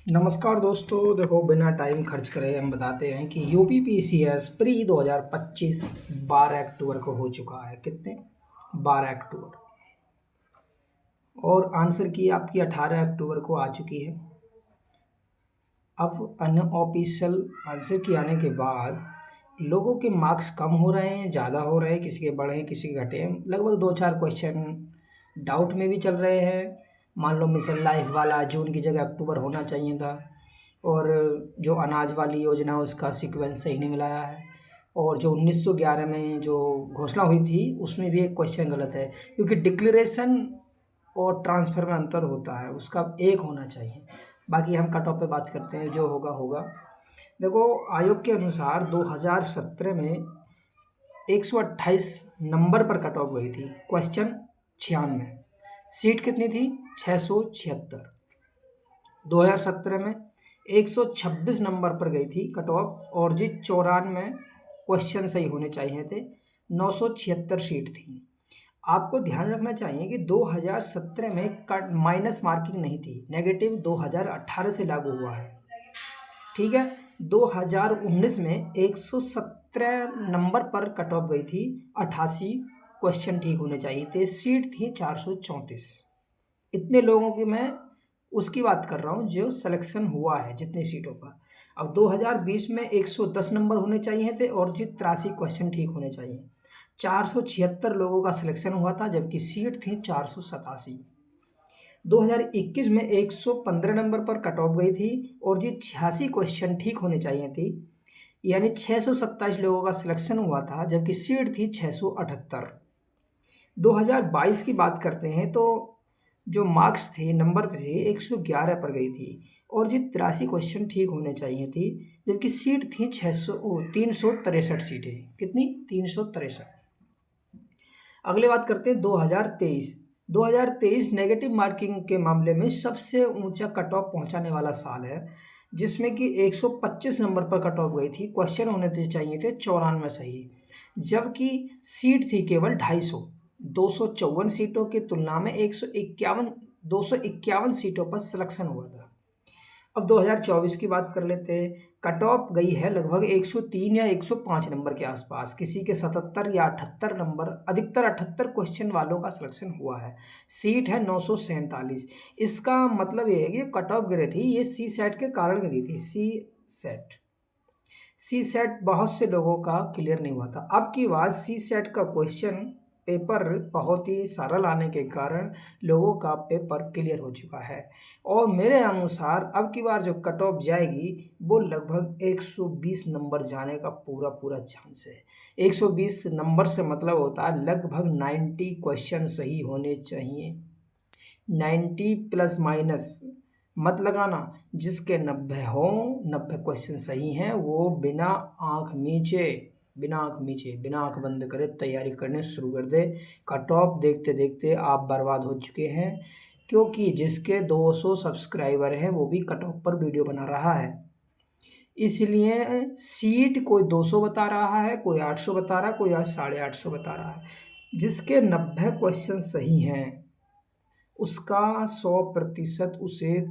नमस्कार दोस्तों, देखो बिना टाइम खर्च करे हम बताते हैं कि यूपीपीसीएस प्री 2025 12 अक्टूबर को हो चुका है। कितने? 12 अक्टूबर। और आंसर की आपकी 18 अक्टूबर को आ चुकी है। अब अनऑफिशियल आंसर की आने के बाद लोगों के मार्क्स कम हो रहे हैं, ज़्यादा हो रहे हैं, किसी के बढ़े हैं, किसी के घटे हैं। लगभग 2-4 क्वेश्चन डाउट में भी चल रहे हैं। मान लो मिशन लाइफ वाला जून की जगह अक्टूबर होना चाहिए था, और जो अनाज वाली योजना है उसका सीक्वेंस सही नहीं मिलाया है, और जो 1911 में जो घोषणा हुई थी उसमें भी एक क्वेश्चन गलत है, क्योंकि डिक्लेरेशन और ट्रांसफर में अंतर होता है, उसका एक होना चाहिए। बाकी हम कट ऑफ पे बात करते हैं, जो होगा होगा। देखो, आयोग के अनुसार 2017 में 128 नंबर पर कट ऑफ गई थी। क्वेश्चन 96, सीट कितनी थी? 676। 2017 में 126 नंबर पर गई थी कट ऑफ, और जी 94 क्वेश्चन सही होने चाहिए थे। 976 सीट थी। आपको ध्यान रखना चाहिए कि 2017 में कट माइनस मार्किंग नहीं थी, नेगेटिव 2018 से लागू हुआ है। ठीक है। 2019 में 117 नंबर पर कट ऑफ गई थी, 88 क्वेश्चन ठीक होने चाहिए थे, सीट थी 434। इतने लोगों की मैं उसकी बात कर रहा हूँ जो सिलेक्शन हुआ है जितनी सीटों पर। अब 2020 में 110 नंबर होने चाहिए थे, और जी 83 क्वेश्चन ठीक होने चाहिए। 476 लोगों का सिलेक्शन हुआ था, जबकि सीट थी 487। 2021 में 115 नंबर पर कट ऑफ गई थी, और जी 86 क्वेश्चन ठीक होने चाहिए थी, यानी 627 लोगों का सिलेक्शन हुआ था, जबकि सीट थी 678। 2022 की बात करते हैं तो जो मार्क्स थे, नंबर थे, 111 पर गई थी, और जी 83 क्वेश्चन ठीक होने चाहिए थी, जबकि सीट थी 363 सीटें। कितनी? 363। अगले बात करते हैं 2023। 2023 नेगेटिव मार्किंग के मामले में सबसे ऊंचा कट ऑफ पहुंचाने वाला साल है, जिसमें कि 125 नंबर पर कट ऑफ गई थी। क्वेश्चन होने चाहिए थे 94 सही, जबकि सीट थी केवल 250। 254 सीटों की तुलना में 251 सीटों पर सिलेक्शन हुआ था। अब 2024 की बात कर लेते हैं। कट ऑफ गई है लगभग 103 या 105 नंबर के आसपास, किसी के 77 या 78 नंबर, अधिकतर 78 क्वेश्चन वालों का सिलेक्शन हुआ है। सीट है 947। इसका मतलब ये है कि कट ऑफ गिरी थी, ये सी सेट के कारण गिरी थी। सी सेट बहुत से लोगों का क्लियर नहीं हुआ था। अब की बात, सी सेट का क्वेश्चन पेपर बहुत ही सरल आने के कारण लोगों का पेपर क्लियर हो चुका है, और मेरे अनुसार अब की बार जो कट ऑफ जाएगी वो लगभग 120 नंबर जाने का पूरा पूरा चांस है। 120 नंबर से मतलब होता है लगभग 90 क्वेश्चन सही होने चाहिए। 90 प्लस माइनस मत लगाना। जिसके 90 हो, 90 क्वेश्चन सही हैं, वो बिना आंख मीचे, बिना आंख बंद करे तैयारी करने शुरू कर दे। कट ऑफ देखते देखते आप बर्बाद हो चुके हैं, क्योंकि जिसके 200 सब्सक्राइबर हैं वो भी कट ऑफ पर वीडियो बना रहा है। इसलिए सीट कोई 200 बता रहा है, कोई 800 बता रहा है, कोई आज 850 बता रहा है। जिसके 90 क्वेश्चन सही हैं उसका 100% उसे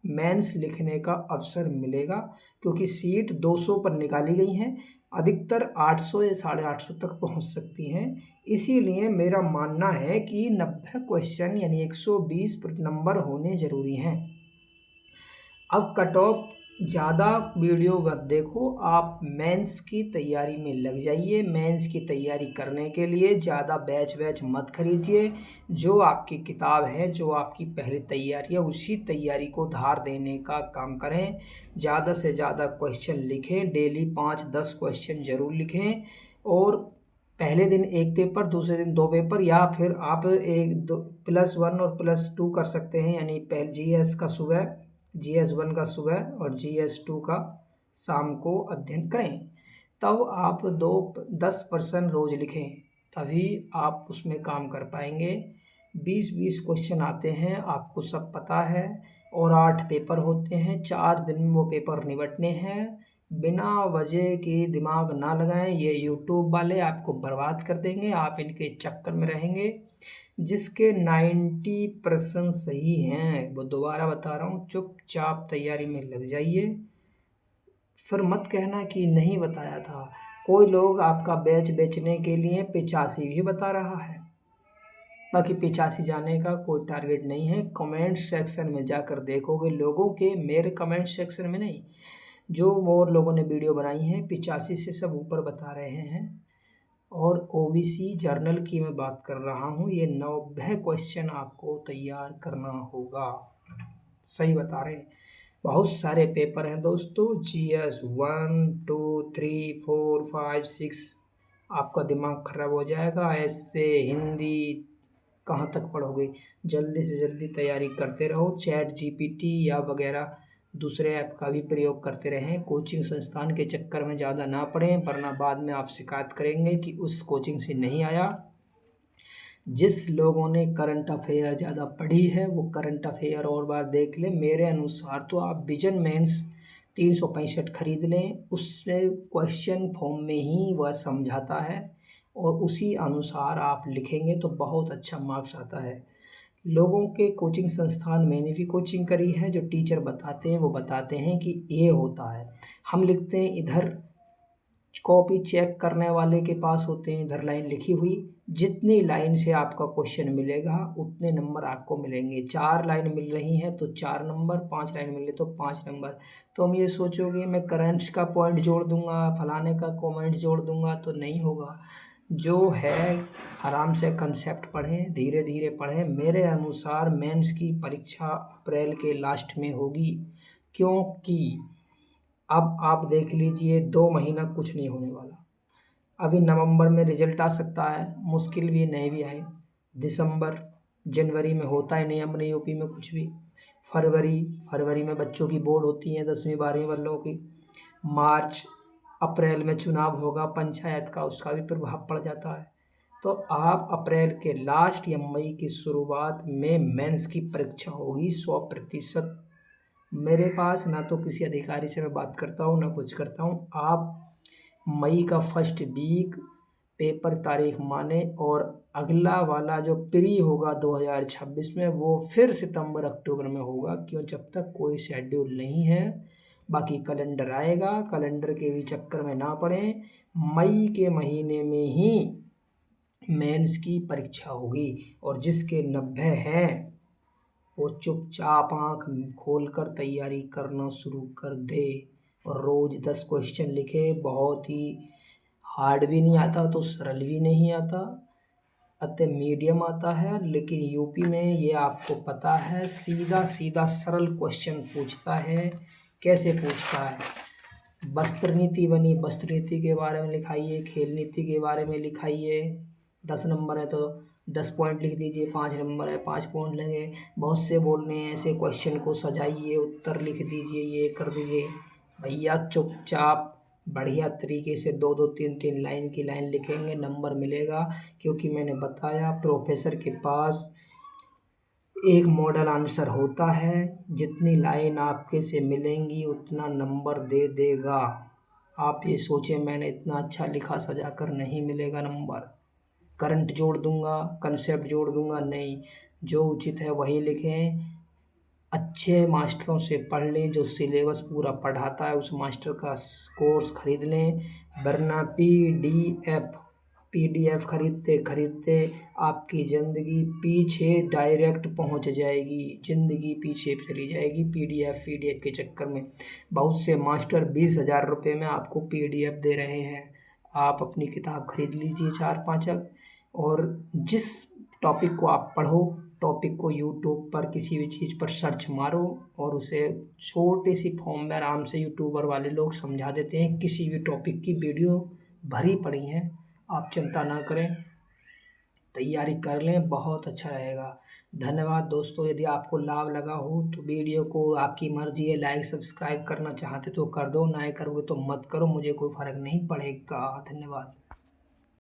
मेंस लिखने का अवसर मिलेगा, क्योंकि सीट 200 पर निकाली गई हैं, अधिकतर 800 या 850 तक पहुंच सकती हैं। इसीलिए मेरा मानना है कि 90 क्वेश्चन यानी 120 नंबर होने ज़रूरी हैं। अब कट ऑफ ज़्यादा वीडियो मत देखो, आप मेंस की तैयारी में लग जाइए। मेंस की तैयारी करने के लिए ज़्यादा बैच मत खरीदिए। जो आपकी किताब है, जो आपकी पहली तैयारी है, उसी तैयारी को धार देने का काम करें। ज़्यादा से ज़्यादा क्वेश्चन लिखें, डेली 5-10 क्वेश्चन ज़रूर लिखें, और पहले दिन एक पेपर, दूसरे दिन 2 पेपर, या फिर आप एक दो +1 और +2 कर सकते हैं। यानी पहले जीएस का सुबह, GS1 का सुबह और GS2 का शाम को अध्ययन करें। तब आप 10% रोज लिखें, तभी आप उसमें काम कर पाएंगे। 20-20 क्वेश्चन आते हैं, आपको सब पता है, और 8 पेपर होते हैं। 4 दिन में वो पेपर निपटने हैं। बिना वजह के दिमाग ना लगाएं, ये यूट्यूब वाले आपको बर्बाद कर देंगे, आप इनके चक्कर में रहेंगे। जिसके 90% सही हैं, वो दोबारा बता रहा हूँ, चुपचाप तैयारी में लग जाइए। फिर मत कहना कि नहीं बताया था। कोई लोग आपका बैच बेचने के लिए 85 भी बता रहा है, बाकी 85 जाने का कोई टारगेट नहीं है। कमेंट सेक्शन में जाकर देखोगे लोगों के, मेरे कमेंट सेक्शन में नहीं, जो और लोगों ने वीडियो बनाई है 85 से सब ऊपर बता रहे हैं। और ओबीसी जर्नल की मैं बात कर रहा हूँ, ये 90 क्वेश्चन आपको तैयार करना होगा। सही बता रहे हैं। बहुत सारे पेपर हैं दोस्तों, जीएस 1 2 3 4 5 6, आपका दिमाग खराब हो जाएगा। ऐसे हिंदी कहाँ तक पढ़ोगे? जल्दी से जल्दी तैयारी करते रहो। चैट जीपीटी या वगैरह दूसरे ऐप का भी प्रयोग करते रहें। कोचिंग संस्थान के चक्कर में ज़्यादा ना पड़ें, वरना बाद में आप शिकायत करेंगे कि उस कोचिंग से नहीं आया। जिस लोगों ने करंट अफेयर ज़्यादा पढ़ी है वो करंट अफेयर और बार देख लें। मेरे अनुसार तो आप विजन मेंस 365 खरीद लें, उससे क्वेश्चन फॉर्म में ही वह समझाता है और उसी अनुसार आप लिखेंगे तो बहुत अच्छा मार्क्स आता है। लोगों के कोचिंग संस्थान, मैंने भी कोचिंग करी है, जो टीचर बताते हैं वो बताते हैं कि ये होता है। हम लिखते हैं इधर, कॉपी चेक करने वाले के पास होते हैं इधर लाइन लिखी हुई, जितनी लाइन से आपका क्वेश्चन मिलेगा उतने नंबर आपको मिलेंगे। 4 लाइन मिल रही हैं तो 4 नंबर, 5 लाइन मिले तो 5 नंबर। तो हम ये सोचोगे मैं करंट्स का पॉइंट जोड़ दूंगा, फलाने का कमेंट जोड़ दूंगा, तो नहीं होगा। जो है आराम से कंसेप्ट पढ़ें, धीरे धीरे पढ़ें। मेरे अनुसार मेंस की परीक्षा अप्रैल के लास्ट में होगी, क्योंकि अब आप देख लीजिए 2 महीना कुछ नहीं होने वाला। अभी नवंबर में रिजल्ट आ सकता है, मुश्किल भी नहीं भी आए। दिसंबर जनवरी में होता ही नहीं अपने यूपी में कुछ भी। फरवरी में बच्चों की बोर्ड होती है 10वीं 12वीं वालों की। मार्च अप्रैल में चुनाव होगा पंचायत का, उसका भी प्रभाव पड़ जाता है। तो आप अप्रैल के लास्ट या मई की शुरुआत में मेंस की परीक्षा होगी 100%। मेरे पास ना तो किसी अधिकारी से मैं बात करता हूँ ना कुछ करता हूँ। आप मई का फर्स्ट वीक पेपर तारीख माने, और अगला वाला जो प्री होगा 2026 में वो फिर सितंबर अक्टूबर में होगा, क्यों, जब तक कोई शेड्यूल नहीं है। बाकी कैलेंडर आएगा, कैलेंडर के भी चक्कर में ना पड़ें। मई के महीने में ही मेंस की परीक्षा होगी, और जिसके 90 हैं वो चुपचाप आँख खोलकर तैयारी करना शुरू कर दे और रोज़ 10 क्वेश्चन लिखे। बहुत ही हार्ड भी नहीं आता तो सरल भी नहीं आता, अतः मीडियम आता है। लेकिन यूपी में ये आपको पता है सीधा सीधा सरल क्वेश्चन पूछता है। कैसे पूछता है? वस्त्र नीति बनी, वस्त्र नीति के बारे में लिखाइए, खेल नीति के बारे में लिखाइए। 10 नंबर है तो 10 पॉइंट लिख दीजिए, 5 नंबर है 5 पॉइंट लेंगे। बहुत से बोलने हैं ऐसे क्वेश्चन को सजाइए, उत्तर लिख दीजिए, ये कर दीजिए। भैया चुपचाप बढ़िया तरीके से 2-2 3-3 लाइन की लाइन लिखेंगे, नंबर मिलेगा। क्योंकि मैंने बताया प्रोफेसर के पास एक मॉडल आंसर होता है, जितनी लाइन आपके से मिलेंगी उतना नंबर दे देगा। आप ये सोचें मैंने इतना अच्छा लिखा सजा कर, नहीं मिलेगा नंबर। करंट जोड़ दूंगा, कंसेप्ट जोड़ दूंगा, नहीं। जो उचित है वही लिखें। अच्छे मास्टरों से पढ़ लें, जो सिलेबस पूरा पढ़ाता है उस मास्टर का कोर्स खरीद लें। वरना पीडीएफ खरीदते खरीदते आपकी ज़िंदगी पीछे डायरेक्ट पहुंच जाएगी, ज़िंदगी पीछे चली जाएगी पीडीएफ के चक्कर में। बहुत से मास्टर 20,000 रुपये में आपको पीडीएफ दे रहे हैं। आप अपनी किताब खरीद लीजिए 4-5, और जिस टॉपिक को आप पढ़ो, टॉपिक को यूट्यूब पर किसी भी चीज़ पर सर्च मारो और उसे छोटे सी फॉर्म में आराम से यूट्यूबर वाले लोग समझा देते हैं। किसी भी टॉपिक की वीडियो भरी पड़ी हैं, आप चिंता ना करें, तैयारी कर लें, बहुत अच्छा रहेगा। धन्यवाद दोस्तों। यदि आपको लाभ लगा हो तो वीडियो को, आपकी मर्जी है, लाइक सब्सक्राइब करना चाहते तो कर दो, ना करोगे तो मत करो, मुझे कोई फ़र्क नहीं पड़ेगा। धन्यवाद।